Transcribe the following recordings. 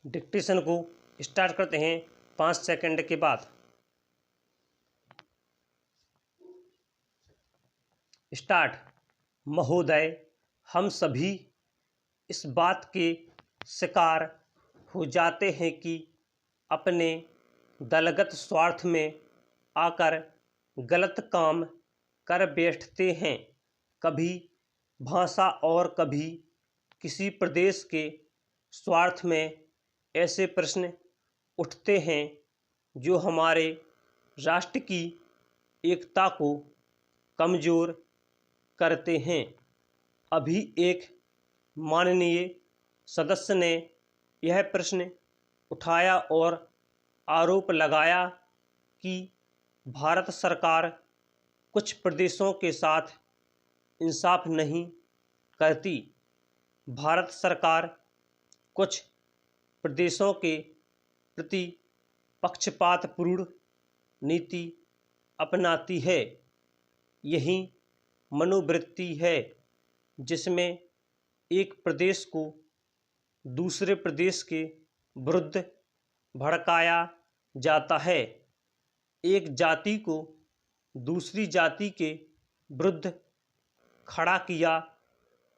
Dictation को start करते हैं 5 सेकंड के बाद। स्टार्ट। महोदय, हम सभी इस बात के शिकार हो जाते हैं कि अपने दलगत स्वार्थ में आकर गलत काम कर बैठते हैं। कभी भाषा और कभी किसी प्रदेश के स्वार्थ में ऐसे प्रश्न उठते हैं जो हमारे राष्ट्र की एकता को कमज़ोर करते हैं। अभी एक माननीय सदस्य ने यह प्रश्न उठाया और आरोप लगाया कि भारत सरकार कुछ प्रदेशों के साथ इंसाफ नहीं करती। भारत सरकार कुछ प्रदेशों के प्रति पक्षपातपूर्ण नीति अपनाती है। यही मनोवृत्ति है जिसमें एक प्रदेश को दूसरे प्रदेश के विरुद्ध भड़काया जाता है, एक जाति को दूसरी जाति के विरुद्ध खड़ा किया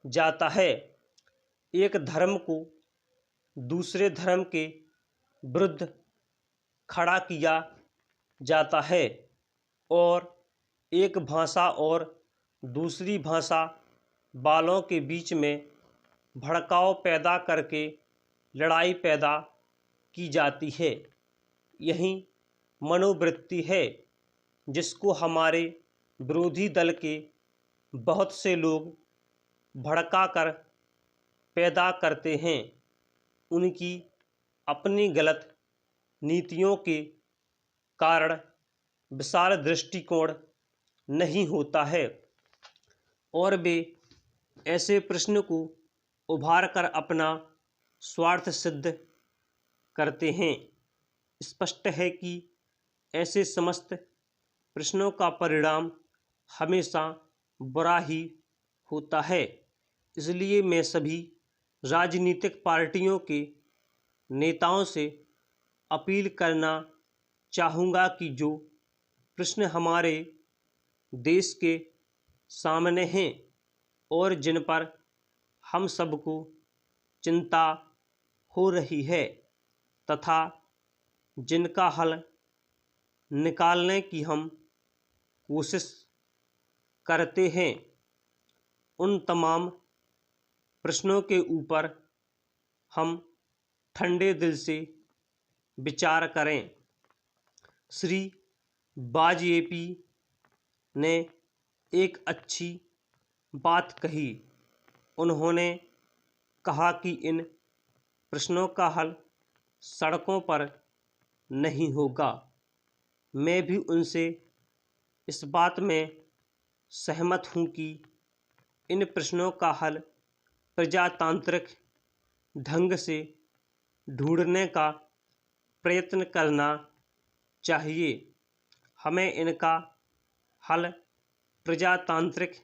जाता है, एक धर्म को दूसरे धर्म के विरुद्ध खड़ा किया जाता है और एक भाषा और दूसरी भाषा वालों के बीच में भड़काव पैदा करके लड़ाई पैदा की जाती है। यही मनोवृत्ति है जिसको हमारे विरोधी दल के बहुत से लोग भड़का कर पैदा करते हैं। उनकी अपनी गलत नीतियों के कारण विशाल दृष्टिकोण नहीं होता है और वे ऐसे प्रश्न को उभार कर अपना स्वार्थ सिद्ध करते हैं। स्पष्ट है कि ऐसे समस्त प्रश्नों का परिणाम हमेशा बुरा ही होता है। इसलिए मैं सभी राजनीतिक पार्टियों के नेताओं से अपील करना चाहूँगा कि जो प्रश्न हमारे देश के सामने हैं और जिन पर हम सबको चिंता हो रही है तथा जिनका हल निकालने की हम कोशिश करते हैं, उन तमाम प्रश्नों के ऊपर हम ठंडे दिल से विचार करें। श्री वाजपेयी ने एक अच्छी बात कही। उन्होंने कहा कि इन प्रश्नों का हल सड़कों पर नहीं होगा। मैं भी उनसे इस बात में सहमत हूँ कि इन प्रश्नों का हल प्रजातांत्रिक ढंग से ढूंढने का प्रयत्न करना चाहिए। हमें इनका हल प्रजातांत्रिक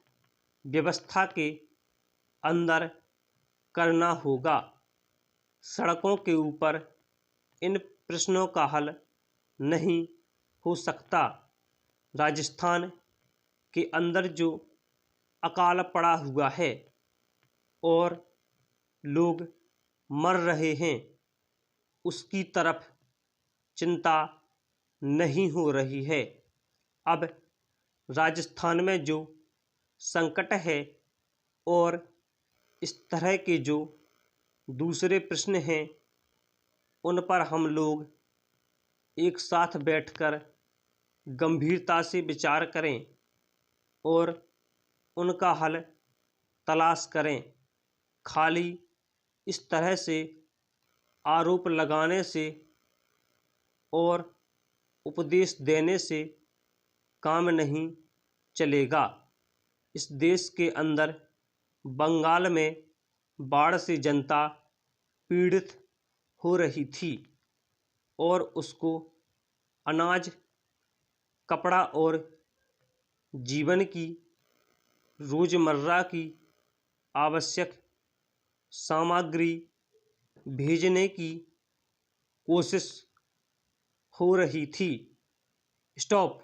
व्यवस्था के अंदर करना होगा। सड़कों के ऊपर इन प्रश्नों का हल नहीं हो सकता। राजस्थान के अंदर जो अकाल पड़ा हुआ है और लोग मर रहे हैं, उसकी तरफ चिंता नहीं हो रही है। अब राजस्थान में जो संकट है और इस तरह के जो दूसरे प्रश्न हैं, उन पर हम लोग एक साथ बैठकर गंभीरता से विचार करें और उनका हल तलाश करें। खाली इस तरह से आरोप लगाने से और उपदेश देने से काम नहीं चलेगा। इस देश के अंदर बंगाल में बाढ़ से जनता पीड़ित हो रही थी और उसको अनाज, कपड़ा और जीवन की रोज़मर्रा की आवश्यक सामग्री भेजने की कोशिश हो रही थी। स्टॉप।